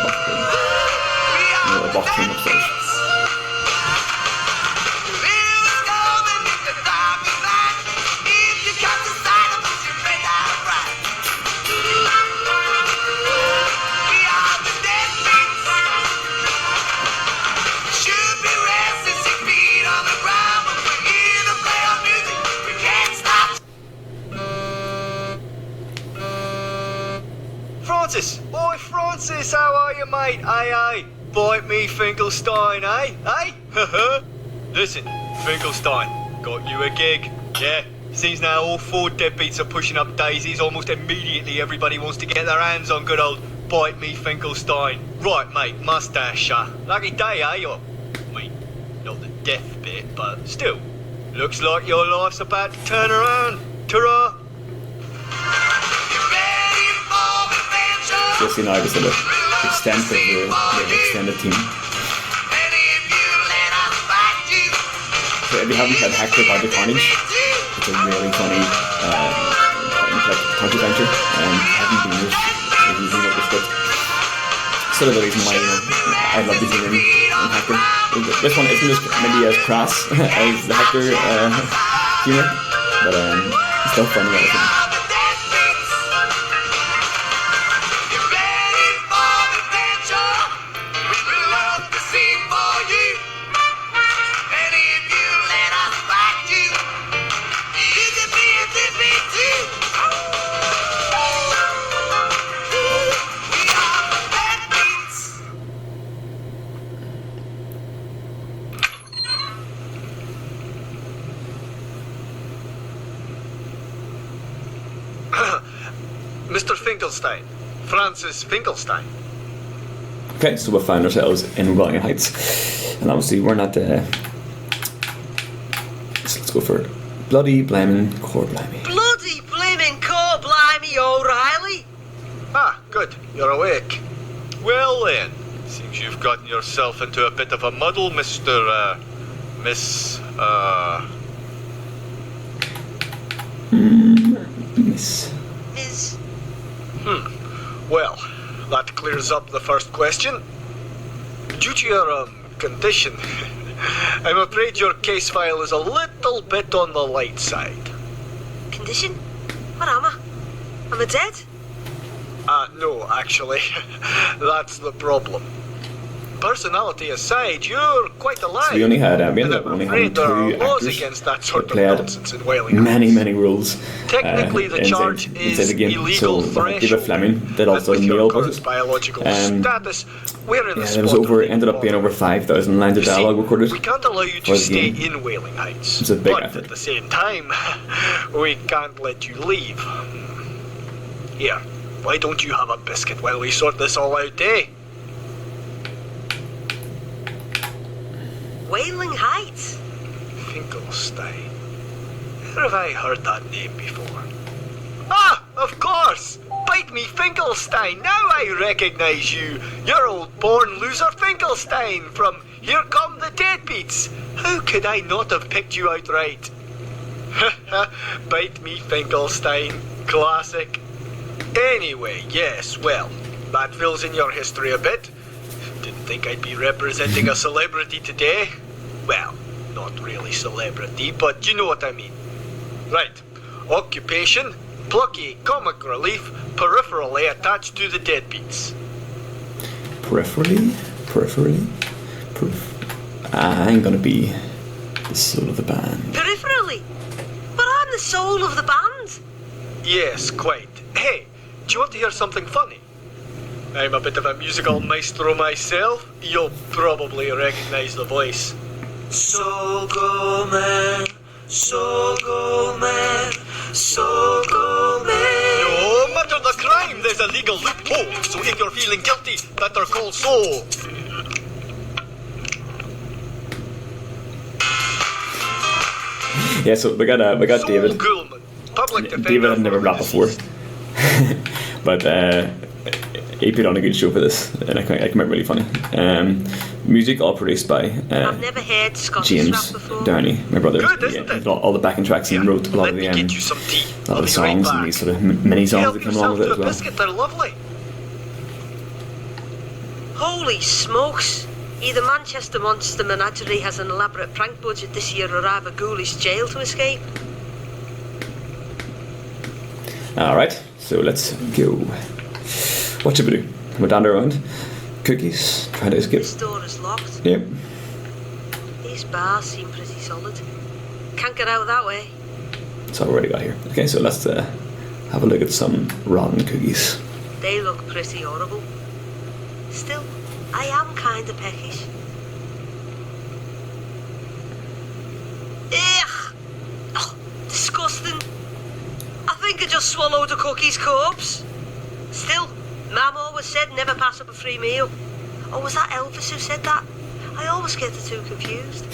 a box room upstairs. Francis! Oi, Francis, how are you, mate? Aye. Bite me, Finkelstein, eh? Eh? Listen, Finkelstein, got you a gig. Yeah, seems now all 4 deadbeats are pushing up daisies. Almost immediately everybody wants to get their hands on good old Bite me, Finkelstein. Right, mate, mustache, lucky day, eh? Or, I mean, not the death bit, but still. Looks like your life's about to turn around. Ta-ra! So see now I just sort of extend the extended team. So if you haven't had Hector by the Carnage, it's a really funny like country venture and having been using what the script. Sort of the reason why I love the humor in Hector. This one isn't as maybe as crass as the Hector humor, but it's still funny. I think. Mr. Finkelstein. Francis Finkelstein. Okay, so we found ourselves in Wailing Heights, and obviously we're not so let's go for bloody blaming core blimey. Bloody blaming core blimey, O'Reilly! Ah, good. You're awake. Well then, seems you've gotten yourself into a bit of a muddle, Miss... Miss. Miss. Well, that clears up the first question. Due to your, condition, I'm afraid your case file is a little bit on the light side. Condition? What am I? Am I dead? No, actually. That's the problem. Personality aside, you're quite alive. So we only had and I'm only afraid had there are 2 laws actors against that sort of played nonsense in Wailing Heights. many rules. Technically, the charge is the game. illegal So threshold. David Fleming did also And with male your current voices. biological status, we're in Yeah, the there was spot of ended up being over 5,000 lines of You see, dialogue recorded. we can't allow you for to the stay game. in Wailing Heights. It's a big but effort. at the same time, we can't let you leave. Here, why don't you have a biscuit while we sort this all out, eh? Wailing Heights? Finkelstein. Where have I heard that name before? Ah, of course! Bite me, Finkelstein! Now I recognize you! You're old born loser Finkelstein from Here Come the Deadbeats! How could I not have picked you out right? Bite me, Finkelstein. Classic. Anyway, yes, well, that fills in your history a bit. Didn't think I'd be representing a celebrity today. Well, not really celebrity, but you know what I mean. Right. Occupation, plucky comic relief, peripherally attached to the deadbeats. Peripherally? I'm gonna be the soul of the band. Peripherally? But I'm the soul of the band. Yes, quite. Hey, do you want to hear something funny? I'm a bit of a musical maestro myself. You'll probably recognize the voice. So go man, so go man, so go man. No matter the crime, there's a legal loophole. So if you're feeling guilty, better call so. Yeah, so we got David. Gulman, public defender. David had never rapped before, but he put on a good show for this, and I came out really funny. Music all produced by I've never heard Scottish James rap before. Downey, my brother. Good, isn't He it? did all the backing tracks and wrote a lot Let of me the get you some tea. a lot of the I'll be right songs and back. these sort of mini songs Help that come along yourself with it to as a well. biscuit, they're lovely. Holy smokes! Either Manchester Monster Menagerie has an elaborate prank budget this year or I have a ghoulish jail to escape. Alright, so let's go. What should we do? We're down the road. Cookies, try to escape. This door is locked. Yep. These bars seem pretty solid. Can't get out that way. That's all we already got here. Okay, so let's have a look at some rotten cookies. They look pretty horrible. Still, I am kinda peckish. Ugh! Oh, disgusting. I think I just swallowed a cookie's corpse. Still, Mum always said never pass up a free meal. Or was that Elvis who said that? I always get the two confused.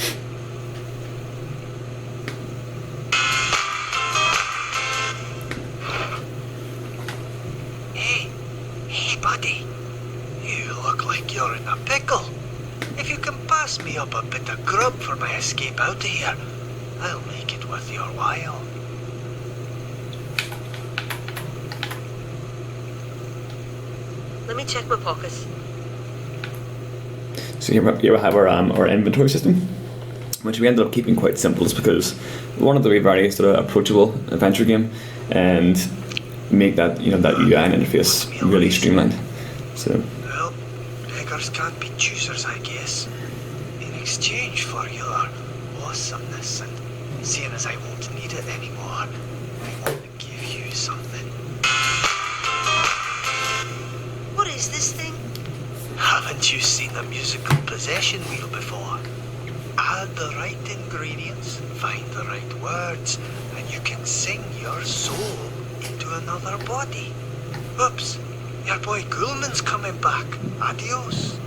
Hey, buddy. You look like you're in a pickle. If you can pass me up a bit of grub for my escape out of here, I'll make it worth your while. Let me check my pockets. So here we have our inventory system, which we ended up keeping quite simple, just because we wanted to be very sort of approachable adventure game and make that that UI interface really streamlined. So Well, beggars can't be choosers, I guess. In exchange for your awesomeness and seeing as I won't need it anymore, I want to give you something. What is this thing? Haven't you seen a musical possession wheel before? Add the right ingredients, find the right words, and you can sing your soul into another body. Oops, your boy Ghoulman's coming back. Adios.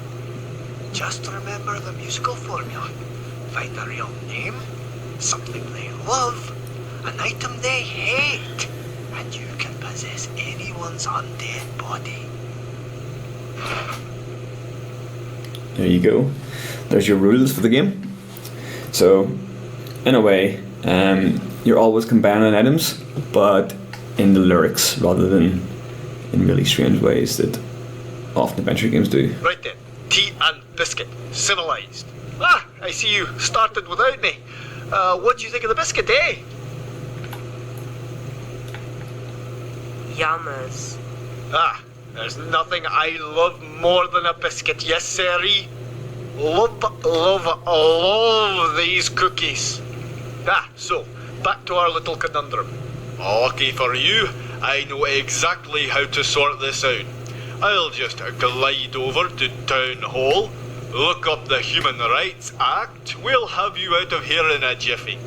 Just remember the musical formula. Find a real name, something they love, an item they hate, and you can possess anyone's undead body. there you go. There's your rules for the game. So, in a way, you're always combining items, but in the lyrics rather than in really strange ways that often adventure games do. Right then, tea and biscuit, civilized. Ah, I see you started without me. What do you think of the biscuit, eh? Yammers. Ah, there's nothing I love more than a biscuit, yes sirree. Love these cookies. Ah, so, back to our little conundrum. Lucky for you, I know exactly how to sort this out. I'll just glide over to Town Hall, look up the Human Rights Act, we'll have you out of here in a jiffy.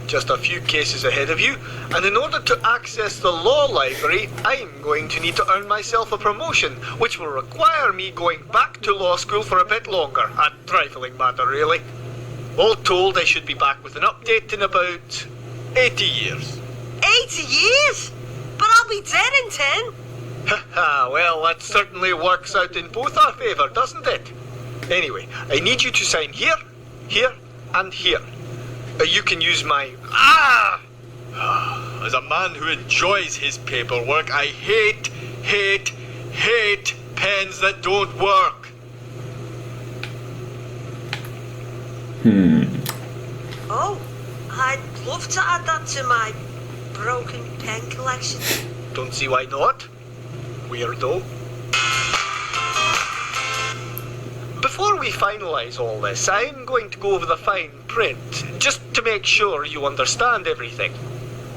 Just a few cases ahead of you, and in order to access the law library, I'm going to need to earn myself a promotion, which will require me going back to law school for a bit longer. A trifling matter, really. All told, I should be back with an update in about 80 years. 80 years? But I'll be dead in 10. Haha, well, that certainly works out in both our favour, doesn't it? Anyway, I need you to sign here, here, and here. You can use my... As a man who enjoys his paperwork, I hate pens that don't work. Oh, I'd love to add that to my broken pen collection. Don't see why not. Weirdo. Before we finalise all this, I'm going to go over the fine print, just to make sure you understand everything.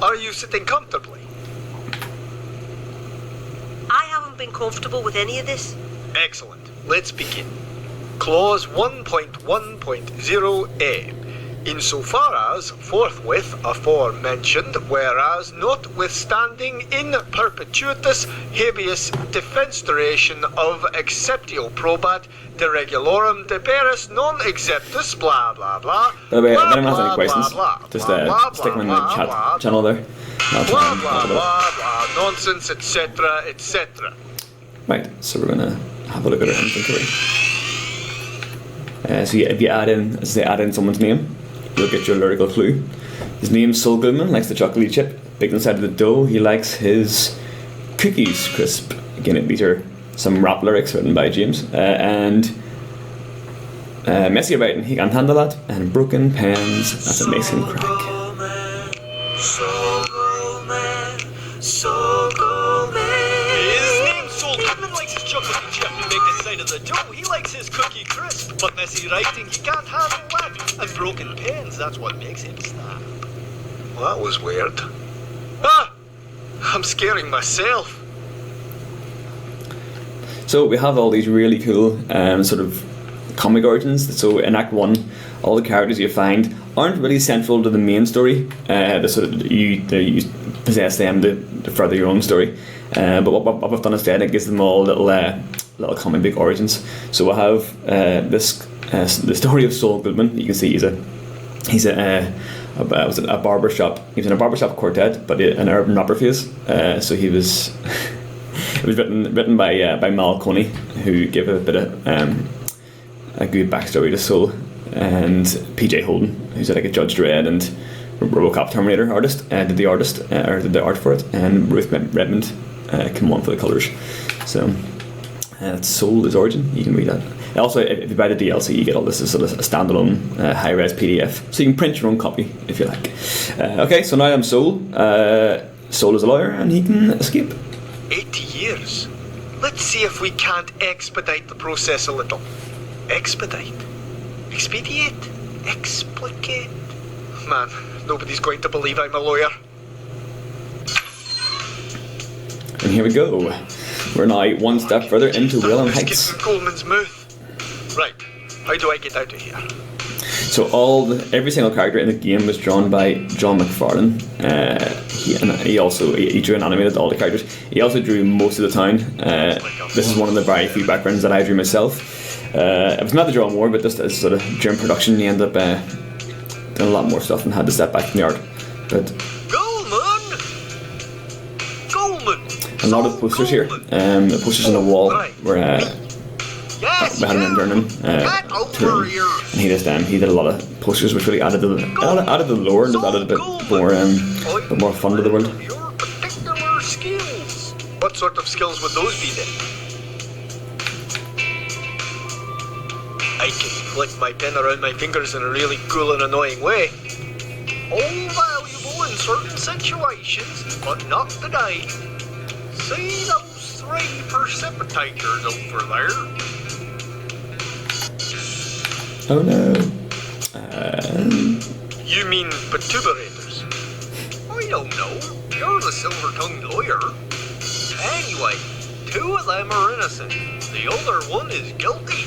Are you sitting comfortably? I haven't been comfortable with any of this. Excellent. Let's begin. Clause 1.1.0a. Insofar as, forthwith, aforementioned, whereas notwithstanding in perpetuitas habeas defenestration of exceptio probat de regulorum deberis non exceptus, blah blah blah. By the way, if blah, anyone has any blah, questions, blah, just blah, stick them in the blah, chat blah, channel there. I'll try blah and blah talk about blah blah nonsense, etc., etc. it. Right, so we're gonna have a look at our inventory. So if you add in someone's name, you'll get your lyrical clue. His name's Sol Goodman, likes the chocolatey chip. Baked inside of the dough, he likes his cookies crisp. Again, these are some rap lyrics written by James, and messy about it, and he can't handle that, and broken pens, that's what makes him crack. His name's Sol Goodman, likes his chocolate chip baked inside of the dough. He likes his cookie crisp, but messy writing, he can't handle that. And broken pens, that's what makes him snap. Well, that was weird. Ah! I'm scaring myself. So we have all these really cool sort of comic origins. So in Act 1, all the characters you find aren't really central to the main story. You possess them to further your own story. But what we've done instead, it gives them all little comic book origins. So we'll have the story of Sol Goodman. You can see he's a barbershop. He was in a barbershop quartet, but an urban rapper phase. So he was. It was written by Mal Coney, who gave a bit of a good backstory to Sol, and PJ Holden, who's like a Judge Dredd and RoboCop Terminator artist, did the art for it, and Ruth Redmond came on for the colours. So that's Sol, his origin. You can read that. Also, if you buy the DLC, you get all this as sort of a standalone high-res PDF, so you can print your own copy if you like. Okay, so now I'm Sol. Sol is a lawyer, and he can escape. 80 years. Let's see if we can't expedite the process a little. Expedite? Expedite? Explicate? Man, nobody's going to believe I'm a lawyer. And here we go. We're now one step further into Wailing Heights. Biscuits in Coleman's mouth. Right, how do I get out of here? So every single character in the game was drawn by John McFarlane. He drew and animated all the characters. He also drew most of the town. This is one of the very few backgrounds that I drew myself. It was meant to draw more, but just as sort of during production, he ended up doing a lot more stuff and had to step back from the art. But Goldman! A lot of posters here. The posters on the wall were. We had an intern and he did a lot of posters, which really added to the lore and just added a bit more fun to the world. Your particular skills. What sort of skills would those be then? I can flick my pen around my fingers in a really cool and annoying way. All valuable in certain situations, but not today. See those 3 precipitators over there? Oh no. You mean perturbators? I don't know. You're the silver-tongued lawyer. Anyway, 2 of them are innocent. The other one is guilty.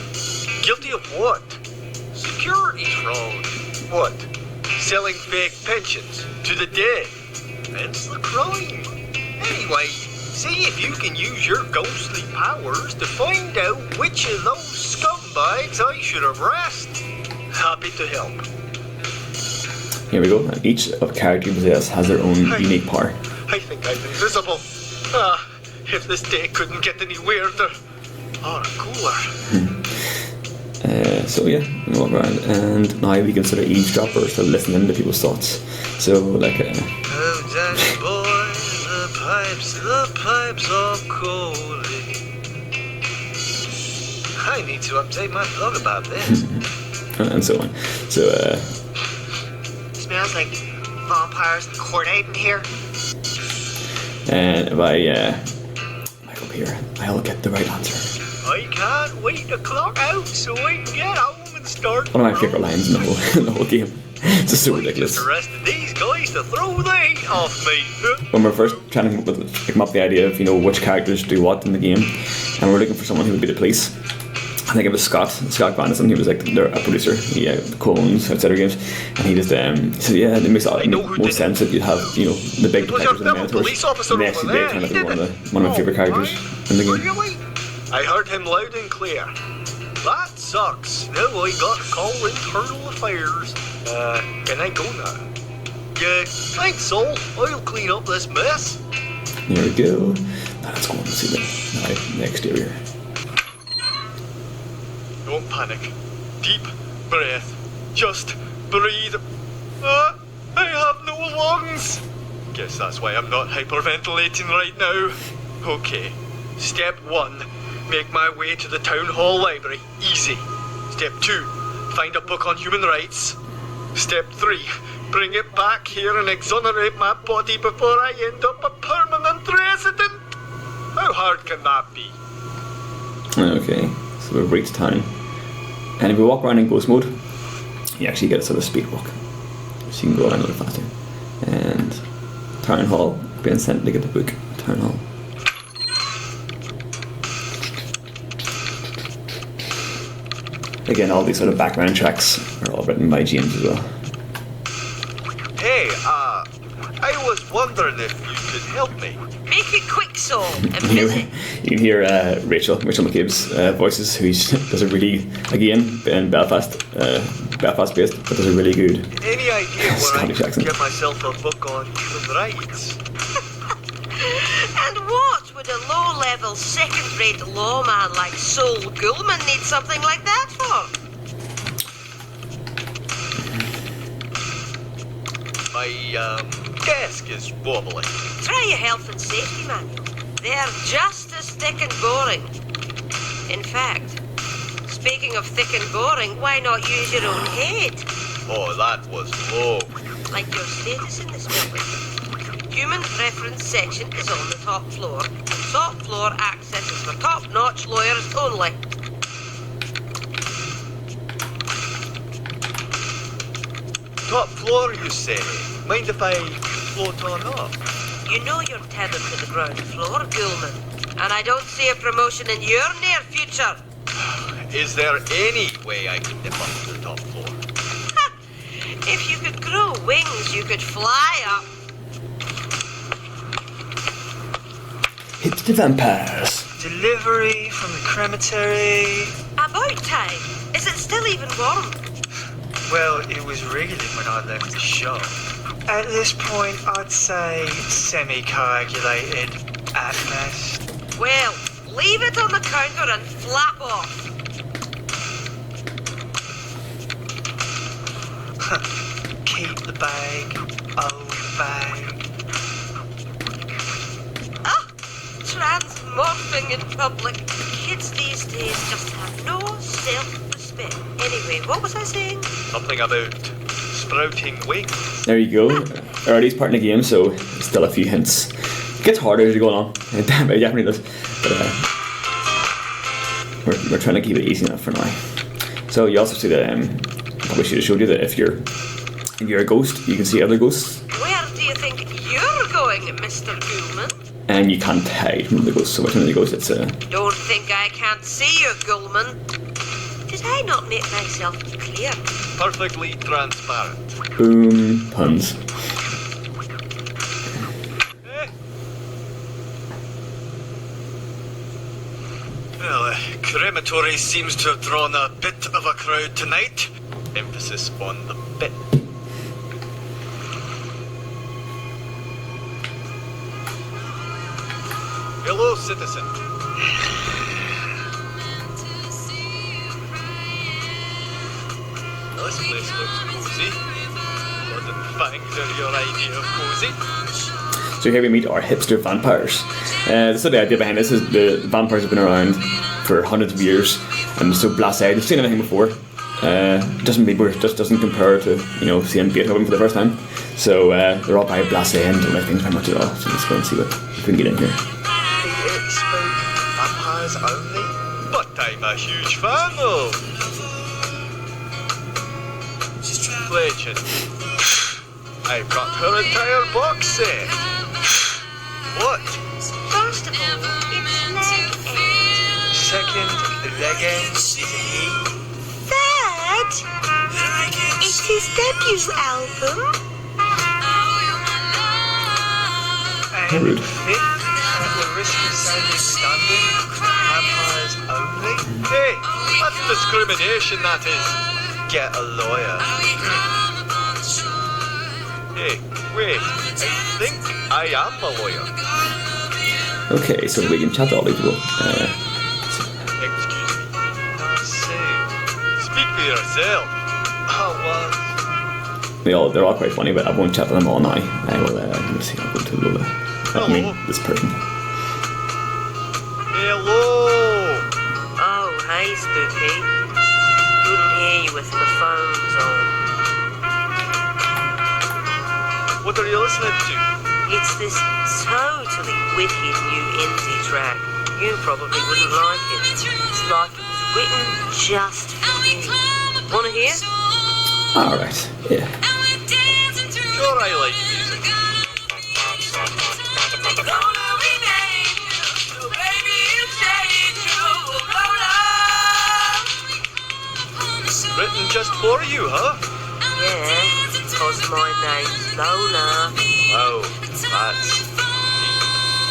Guilty of what? Securities fraud. What? Selling fake pensions to the dead. Hence the crime. Anyway, see if you can use your ghostly powers to find out which of those scumbags I should arrest. Happy to help. Here we go. Each of character you possess has their own unique power. I think I'm invisible. If this day couldn't get any weirder or cooler. So yeah, we walk around, and now we consider eavesdroppers for listening to people's thoughts. So like Oh, Danny boy, the pipes are calling. I need to update my blog about this. and so on. So Smells like vampires and cordite in here. and if I up here, I'll get the right answer. I can't wait to clock out so I can get home and start. One of my favourite lines in the whole game. It's just so ridiculous. Just arrested these guys to throw the heat off me. When we're first trying to come up with the idea of which characters do what in the game, and we're looking for someone who would be the police. I think it was Scott Granison. He was like a producer. He co-owns Outsider Games, and he just said, "Yeah, it makes most sense that you'd have the big detectives and the mentors." And they actually did turn out to be one of my favourite characters in the game. Really? I heard him loud and clear. That sucks. Now I got to call internal affairs. Can I go now? Yeah, thanks, Sol. I'll clean up this mess. There we go. Now let's go and see the exterior. Don't panic. Deep breath. Just breathe. I have no lungs. Guess that's why I'm not hyperventilating right now. Okay. Step 1. make my way to the town hall library. Easy. Step 2, find a book on human rights. Step 3, bring it back here and exonerate my body before I end up a permanent resident. How hard can that be? Okay, so we've reached town. And if we walk around in ghost mode, you actually get a sort of speed walk. So you can go around a little faster. And town hall, being sent to get the book. Town hall. Again, all these sort of background tracks are all written by James as well. Hey, I was wondering if you could help me. Make it quick, so I'm You busy. can hear Rachel McCabe's voices, who does a really, again, in Belfast based, but does a really good Any idea where I Scottish could accent. get myself a book on human rights? And what would a low-level, second-rate lawman like Sol Goulman need something like that for? My desk is wobbly. Try your health and safety manual. They're just as thick and boring. In fact, speaking of thick and boring, why not use your own head? Oh, that was low. Like your status in this building. Human reference section is on the top floor. Top floor access is for top-notch lawyers only. Top floor, you say? Mind if I float on up? You know you're tethered to the ground floor, Goulman. And I don't see a promotion in your near future. Is there any way I can dip up to the top floor? If you could grow wings, you could fly up. Hipster vampires. Delivery from the crematory. About time. Is it still even warm? Well, it was reeling when I left the shop. At this point, I'd say semi-coagulated at best. Well, leave it on the counter and flap off. Keep the bag, old bag. Transmorphing in public. Kids these days just have no self-respect. Anyway, what was I saying? Something about sprouting wings. There you go. Already starting the game, so still a few hints. It gets harder as you go along. It definitely does. But we're trying to keep it easy enough for now. So you also see that probably should have showed you that if you're a ghost, you can see other ghosts, Where do you think you're going, Mr. Goulman? and you can't hide from the ghosts. So which one of the ghosts? It's Don't think I can't see you, Goulman. Did I not make myself clear? Perfectly transparent. boom puns. Well, crematory seems to have drawn a bit of a crowd tonight. Emphasis on the bit. Hello, citizen. This place looks cozy. Blood and fangs are your idea of cozy. So here we meet our hipster vampires. So the idea behind this is the vampires have been around for hundreds of years and so blasé. They've seen everything before. Just doesn't compare to seeing Beethoven for the first time. So they're all very blasé and don't like things very much at all. So let's go and see what we can get in here. The expert vampires only? But I'm a huge fan of Legend. I've got her entire box set. What? First of all, it's leg end. Second, Legend is a he. Third, it's his debut album. And Rude. fifth, at the risk of sounding redundant, vampires only? Hey, that's discrimination, that is. Get a lawyer. Hey, wait, I think I am a lawyer. Okay, so we can chat to all these people. Excuse me. Say, speak for yourself. They're all quite funny, but I won't chat to them all now. I will. Let me see. I'll go to Lola. I mean, this person. Hello. Hey, Spooky. Couldn't hear you with my phones on. What are you listening to? It's this totally wicked new indie track. You probably wouldn't like it. It's like it was written just for me. Wanna hear? Alright, yeah. Sure, I like music. Written just for you, huh? Yeah, because my name's Lola. Wow, that's deep.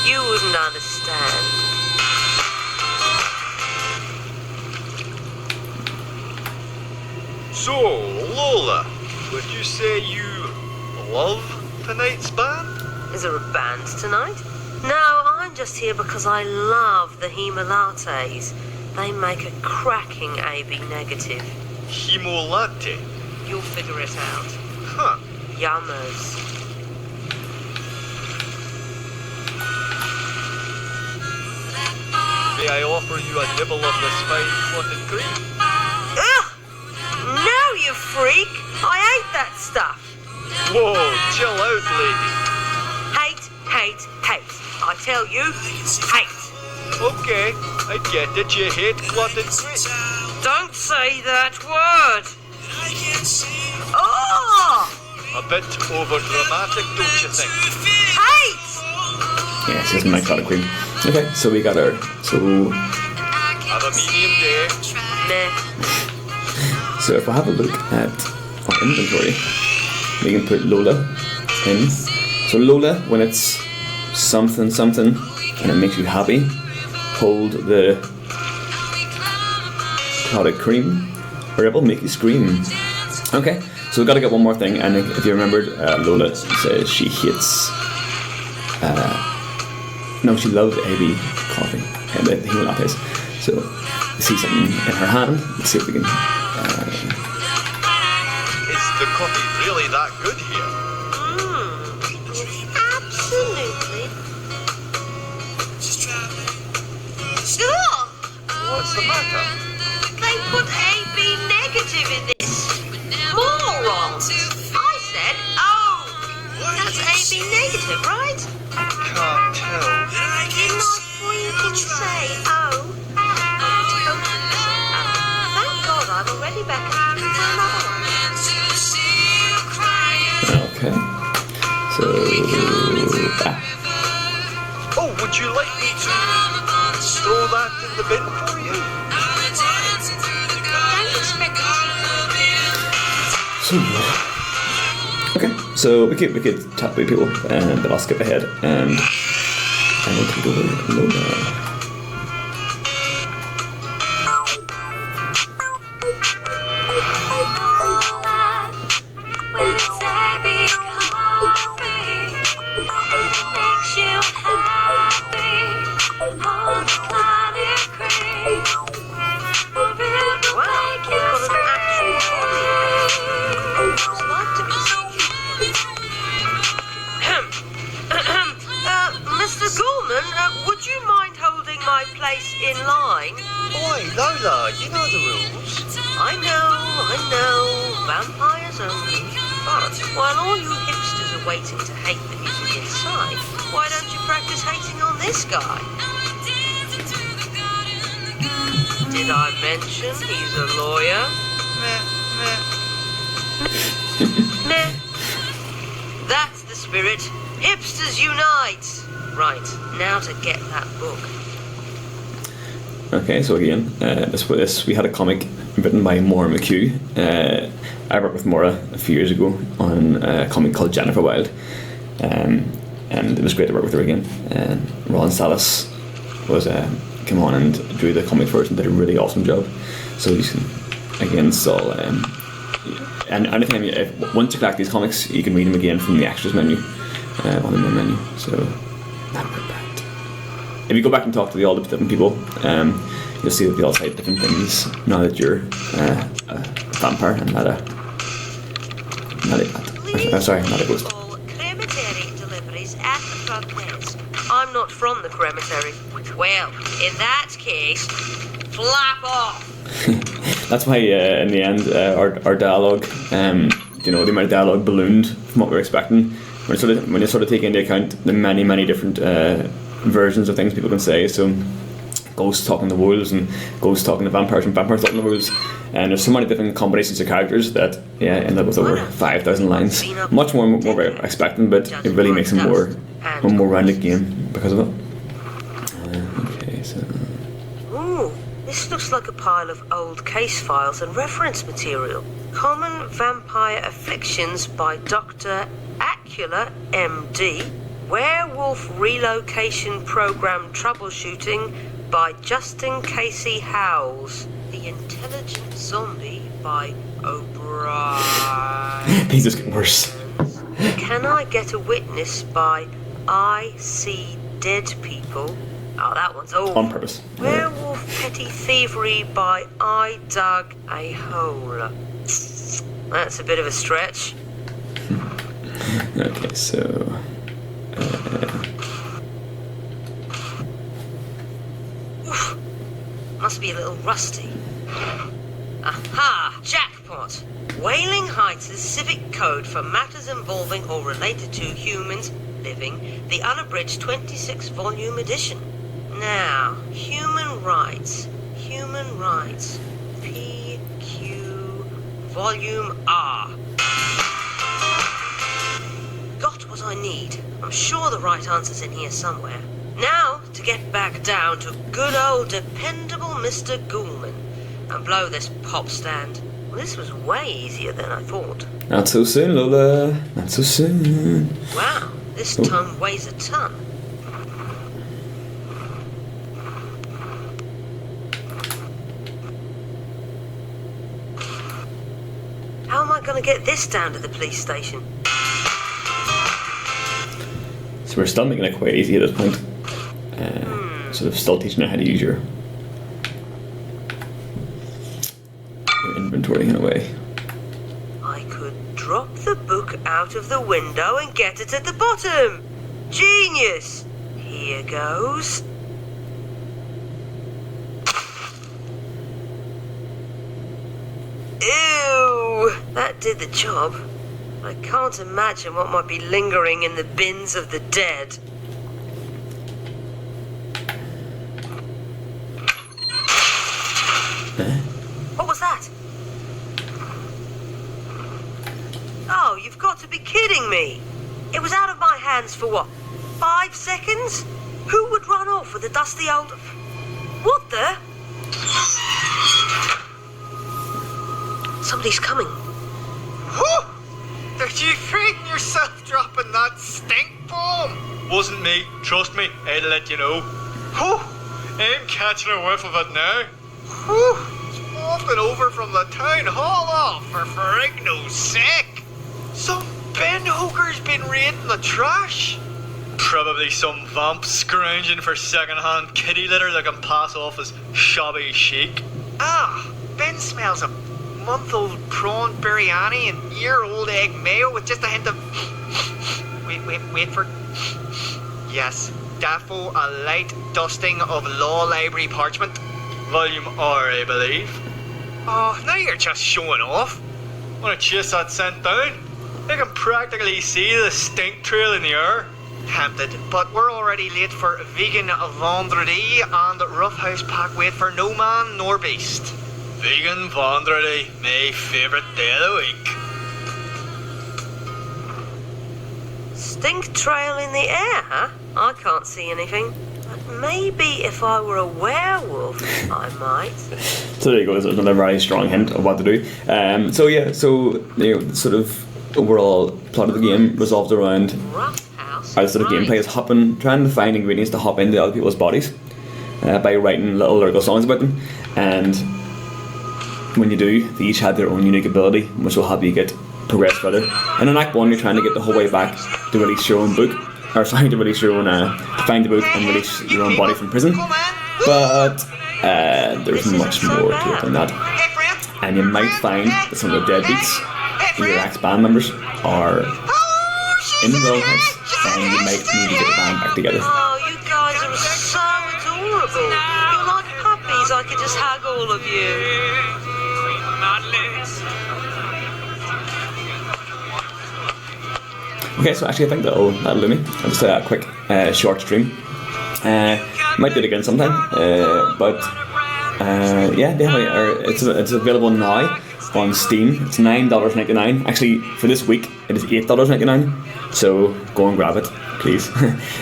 You wouldn't understand. So, Lola, would you say you love tonight's band? Is there a band tonight? No, I'm just here because I love the Hema Lattes. They make a cracking AB negative. Hemo latte. You'll figure it out. Huh. Yummers. May I offer you a nibble of this fine clotted cream? Ugh! No, you freak! I hate that stuff. Whoa, chill out, lady. Hate, hate, hate. I tell you, hate. Okay, I get it, you hate clotted cream. Don't say that word. Oh! A bit over-dramatic, don't you think? Hate! Yeah, she doesn't like clotted cream. Okay, so we got her. So Have a medium day. Meh. So if we have a look at our inventory, we can put Lola in. So Lola, when it's something something and it makes you happy, hold the clotted cream or it will make you scream. Okay, so we've got to get one more thing, and if you remembered, Lola says she hates no, she loves AB coffee and the Hema lattes. So see something in her hand. Let's see if we can Is the coffee really that good here? Absolutely. Ugh! What's the matter? They put AB negative in this. Morons! I said O! That's AB negative, right? Can't tell. Didn't I freaking say O? I totally said O. Thank God I've already beckoned you for another one. okay. So Oh, would you like me to throw that in the bin for you? Don't expect okay, so we could chat with people, but I'll skip ahead and we'll take over Lola. Mr. Gorman, would you mind holding my place in line? Boy, Lola, you know the rules. I know, vampires only. But while all you hipsters are waiting to hate the music inside, why don't you practice hating on this guy? Did I mention he's a lawyer? Meh. That's the spirit. Hipsters unite! Right, now to get that book. Okay, so again, this we had a comic written by Maura McHugh. I worked with Maura a few years ago on a comic called Jennifer Wild, and it was great to work with her again. And Ron Salas was came on and drew the comic first and did a really awesome job. So you can again saw and anytime once you collect these comics, you can read them again from the extras menu on the main menu. So not bad. If you go back and talk to all the different people, you'll see that they all say different things now that you're a vampire and not a ghost. All crematory deliveries at the front desk. I'm not from the crematory. Well, in that case, flap off. That's why in the end our dialogue, the amount of dialogue ballooned from what we were expecting. When you sort of take into account the many different versions of things people can say. So ghosts talking to wolves and ghosts talking to vampires and vampires talking to wolves. And there's so many different combinations of characters that end up with over 5,000 lines. Much more we're expecting, but it really makes a more rounded game because of it. Okay, so. Ooh, this looks like a pile of old case files and reference material. Common Vampire Afflictions by Dr. Acula, MD. Werewolf Relocation Program Troubleshooting by Justin Casey Howells. The Intelligent Zombie by O'Brien. These just get worse. Can I Get a Witness by I See Dead People. Oh, that one's awful. On purpose. Werewolf Petty Thievery by I Dug a Hole. That's a bit of a stretch. Okay, so. Oof. Must be a little rusty. Aha! Jackpot! Wailing Heights' Civic Code for Matters Involving or Related to Humans Living, the unabridged 26-volume edition. Now, human rights, PQ, Volume R. Got what I need. I'm sure the right answer's in here somewhere. Now, to get back down to good old dependable Mr. Ghoulman and blow this pop stand. Well, this was way easier than I thought. Not so soon, Lola. Not so soon. Wow, this ton weighs a ton. How am I going to get this down to the police station? So we're still making it quite easy at this point. Sort of still teaching you how to use your inventory in a way. I could drop the book out of the window and get it at the bottom. Genius! Here goes. Ew! That did the job. I can't imagine what might be lingering in the bins of the dead. What was that? Oh, you've got to be kidding me. It was out of my hands for what, 5 seconds? Who would run off with a dusty old... What the? Somebody's coming. Whew! Did you frighten yourself dropping that stink bomb? Wasn't me, trust me, I'd let you know. Whew! I'm catching a whiff of it now. Whew! It's wafting over from the town hall off for Ferrigno's sake. Some bin hooker's been raiding the trash. Probably some vamp scrounging for second-hand kitty litter that can pass off as shabby chic. Ah, Ben smells a month-old prawn biryani and year-old egg mayo with just a hint of... Wait for... Yes, Daffo, a light dusting of law library parchment. Volume R, I believe. Oh, now you're just showing off. Want to chase that scent down? I can practically see the stink trail in the air. Tempted, but we're already late for vegan vendredi and roughhouse pack wait for no man nor beast. Vegan vendredi, my favourite day of the week. Stink trail in the air, huh? I can't see anything. But maybe if I were a werewolf, I might. So there you go. There's another very strong hint of what to do. So sort of overall plot of the game revolves around how sort of gameplay is trying to find ingredients to hop into other people's bodies by writing little lyrical songs about them. And when you do, they each have their own unique ability, which will help you progress further. And in Act 1, you're trying to get the whole way back to release your own book. To release your own, to find the book and release your own body from prison. But there's much more to it than that. And you might find that some of the deadbeats in your ex-band members are in the Wailing Heights, and you might need to get the band back together. Oh, you guys are so adorable. You're like puppies please. I could just hug all of you. Okay, so actually I think that'll do me. I'll just a quick short stream. Might do it again sometime, but yeah, definitely. It's available now on Steam. It's $9.99. Actually, for this week, it is $8.99. So go and grab it, please.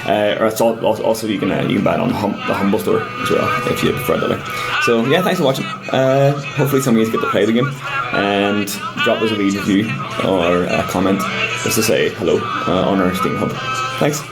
Or it's also you can buy it on the Humble store as well if you prefer that way. So yeah, thanks for watching. Hopefully some of you get to play the game, and drop us a wee review or a comment just to say hello on our Steam hub. Thanks.